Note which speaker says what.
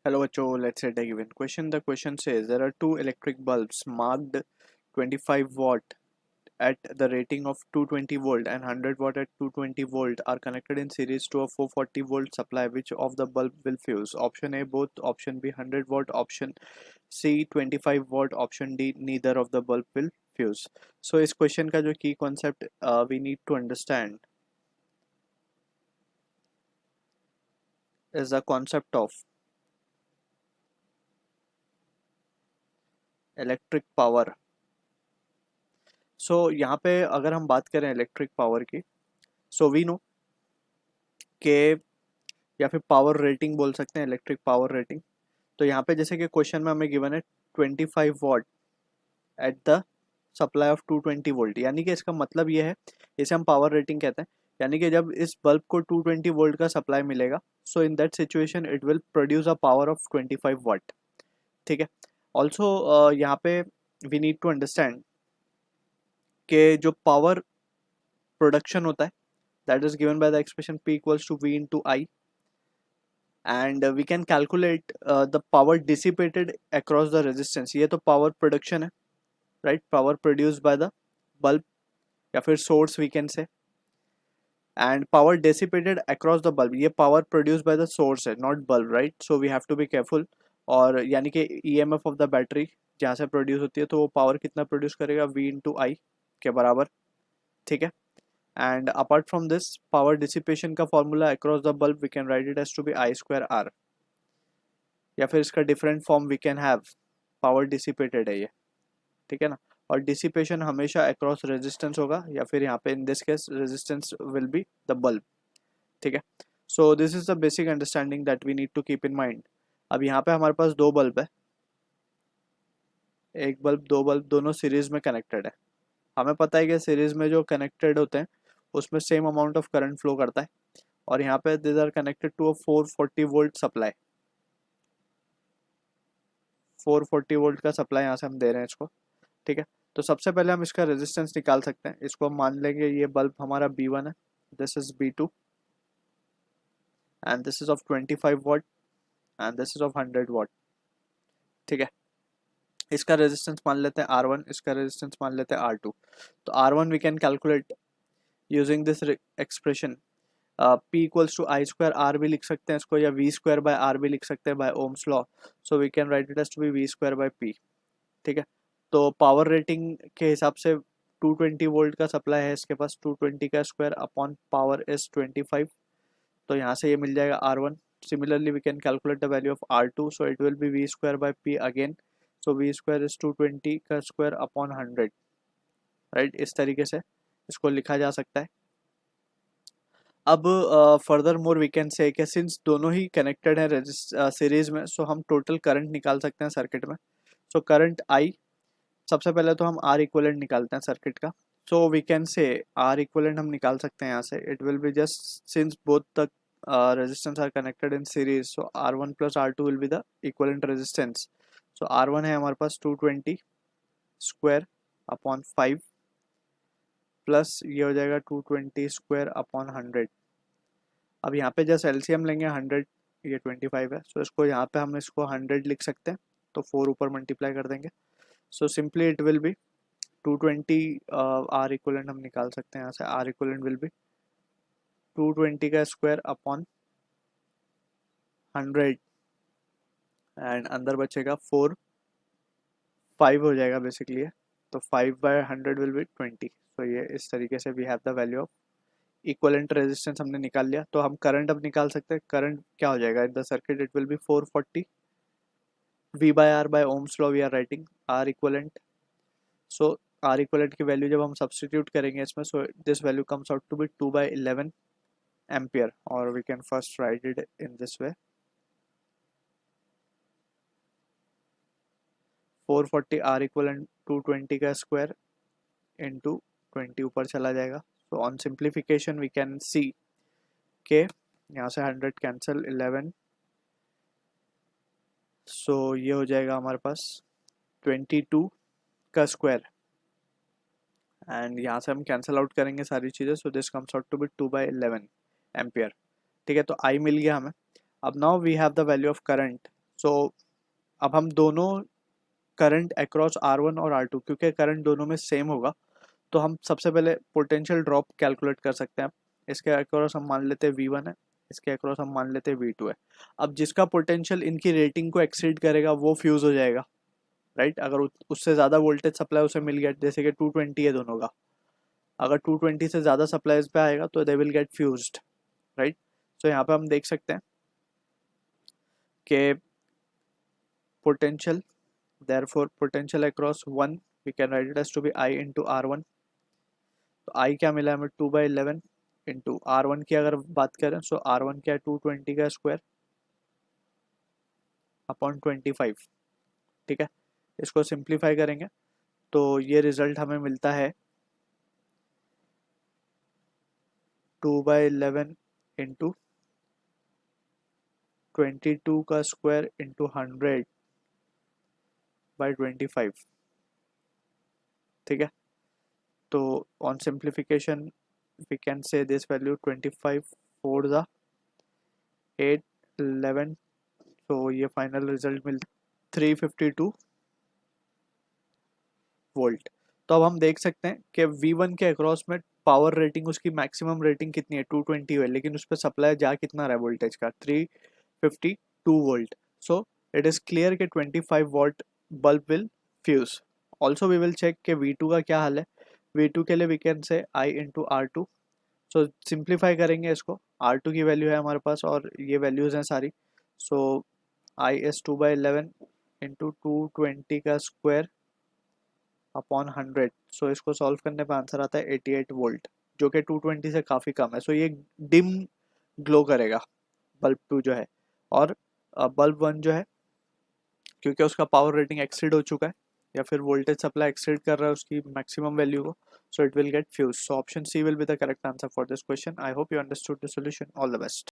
Speaker 1: Hello, Acho. Let's say a given question. The question says there are two electric bulbs marked 25 watt at the rating of 220 volt and 100 watt at 220 volt are connected in series to a 440 volt supply. Which of the bulb will fuse? Option A both, option B 100 watt, option C 25 watt, option D neither of the bulb will fuse. So इस question का जो key concept we need to understand is the concept of electric power. सो यहाँ पे अगर हम बात करें electric power की, सो वी नो के या फिर पावर रेटिंग बोल सकते हैं, इलेक्ट्रिक पावर रेटिंग. तो यहाँ पे जैसे कि क्वेश्चन में हमें गिवन है 25 what at the supply of 220 volt, यानी कि इसका मतलब ये है, इसे हम पावर रेटिंग कहते हैं. यानी कि जब इस बल्ब को 220 वोल्ट का सप्लाई मिलेगा, so in that situation it will produce a power of 25 watt. ठीक है. ऑल्सो यहाँ पे वी नीड टू अंडरस्टैंड कि जो पावर प्रोडक्शन होता है that is given by the expression P equals to V into I, and we can calculate the power dissipated across the resistance. ये तो power production है, right? Power produced by the bulb या फिर source we can say, and power dissipated across the bulb, ये power produced by the source है, not bulb, right? So we have to be careful. और यानी कि EMF of the battery जहाँ से produce होती है, तो वो पावर कितना प्रोड्यूस करेगा, V into I के बराबर. ठीक है. And apart from this, power dissipation का formula across the bulb we can write it as to be I square R, या फिर इसका different form we can have power dissipated है ये. ठीक है ना. और dissipation हमेशा across resistance होगा, या फिर यहाँ पे in this case resistance will be the bulb. ठीक है. So this is the basic understanding that we need to keep in mind. अब यहाँ पे हमारे पास दो बल्ब है, एक बल्ब दो बल्ब दोनों सीरीज में कनेक्टेड है. हमें पता है कि सीरीज में जो कनेक्टेड होते हैं उसमें same amount of current flow करता है, और यहाँ पे this are connected to a 440 volt supply. 440 volt का सप्लाई यहाँ से हम दे रहे हैं इसको. ठीक है. तो सबसे पहले हम इसका रेजिस्टेंस निकाल सकते हैं. इसको हम मान लेंगे ये बल्ब हमारा B1 है, this is B2, and this is of 25 what, and this is of 100 what. ठीक है. इसका रेजिस्टेंस मान लेते हैं R1, इसका रेजिस्टेंस मान लेते हैं R2. तो R1 we can calculate using this expression. P equals to I square R भी लिख सकते हैं इसको, या V स्क्वायर बाय आर भी लिख सकते हैं by ohm's law. So we can write it as to be V square by P. ठीक है. तो पावर रेटिंग के हिसाब से 220 वोल्ट का सप्लाई है इसके पास, 220 का स्क्वायर अपॉन पावर इज 25. तो यहाँ से ये मिल जाएगा R1. Similarly we can calculate the value of R2, so it will be V square by P again. So V square is 220 का स्क्वायर अपॉन 100, राइट. इस तरीके से इसको लिखा जा सकता है. अब फर्दर मोर वी कैन से कि सिंस दोनों ही कनेक्टेड है सीरीज में, सो हम टोटल करंट निकाल सकते हैं सर्किट में. सो करंट आई, सबसे पहले तो हम आर इक्वलेंट निकालते हैं सर्किट का. So we can say R equivalent हम निकाल सकते हैं यहाँ से. It will be just since both the resistance are connected in series, so R1 plus R2 will be the equivalent resistance. So R1 है हमारे पास 220 स्क्वायर अपॉन 5, प्लस ये हो जाएगा 220 स्क्वायर अपॉन 100. अब यहाँ पे जैसे एलसीएम लेंगे 100, ये 25 है, सो इसको यहाँ पे हम इसको 100 लिख सकते हैं, तो 4 ऊपर मल्टीप्लाई कर देंगे. So simply it will be 220, R equivalent हम निकाल सकते हैं यहाँ से. आर इक्वलेंट विल बी 220 का स्क्वायर अपॉन 100, एंड अंदर बचेगा 4, 5 हो जाएगा बेसिकली है. तो 5/100 विल बी 20. सो ये इस तरीके से we have the value of equivalent resistance हमने निकाल लिया. तो हम करंट अब निकाल सकते हैं. करंट क्या हो जाएगा in the circuit, it will be 440 V by R by ohm's law we are writing R equivalent. So R equivalent की वैल्यू जब हम सब्सटीट्यूट करेंगे इसमें, so this value comes out to be 2/11 ampere, और we can first write it in this way. 440 R equivalent 220 का square into 20 ऊपर चला जाएगा. So on simplification we can see के यहाँ से 100 कैंसिल 11, सो ये हो जाएगा हमारे पास 22 का स्क्वायर, एंड यहाँ से हम कैंसिल आउट करेंगे सारी चीज़ें. So this comes out to be 2/11 ampere. ठीक है. तो आई मिल गया हमें. अब now we have the value of current. So अब हम दोनों करंट अक्रॉस R1 और R2, क्योंकि करंट दोनों में सेम होगा, तो हम सबसे पहले पोटेंशियल ड्रॉप कैलकुलेट कर सकते हैं। इसके अक्रॉस हम मान लेते हैं V1 है, इसके अक्रॉस हम मान लेते हैं V2 है। अब जिसका पोटेंशियल इनकी रेटिंग को एक्सीड करेगा वो फ्यूज हो जाएगा, राइट। अगर उससे ज़्यादा वोल्टेज सप्लाई उसे मिल गया, जैसे कि 220 है दोनों का, अगर 220 से ज़्यादा सप्लाईज पे आएगा तो they will get fused, right. So यहाँ पे हम देख सकते हैं कि potential, therefore potential across 1 we can write it as to be I into R1। तो I क्या मिला हमें 2/11 इंटू R1 की अगर बात करें, सो R1 क्या है 220 का स्क्वायर अपॉन 25, ठीक है। इसको सिंप्लीफाई करेंगे तो ये रिजल्ट हमें मिलता है 2/11 इंटू 22 का स्क्वायर इंटू 100/25, ठीक है। तो on simplification we can say this value 25 4 ज़ा 8 11, तो ये फाइनल रिजल्ट मिलता 352 वोल्ट। तो अब हम देख सकते हैं कि V1 के अक्रॉस में पावर रेटिंग, उसकी मैक्सिमम रेटिंग कितनी है 220 है, लेकिन उस पर सप्लाई जा कितना रहा है वोल्टेज का 352 volt. So it is clear कि 25 watt bulb will fuse. Also we will check कि V2 का क्या हाल है। V2 के लिए we can say I into R2। So simplify करेंगे इसको, R2 की वैल्यू है हमारे पास और ये वैल्यूज हैं सारी। सो I is 2/11 इंटू 220 का स्क्वायर अपॉन 100। सो इसको सॉल्व करने पे आंसर आता है 88 वोल्ट, जो कि 220 से काफ़ी कम है। सो ये डिम ग्लो करेगा बल्ब 2 जो है। और बल्ब 1 जो है, क्योंकि उसका पावर रेटिंग एक्सीड हो चुका है या फिर वोल्टेज सप्लाई एक्सीड कर रहा है उसकी मैक्सिमम वैल्यू को, so it will get fuse. So option C will be the correct answer for this question. I hope you understood the solution. All the best.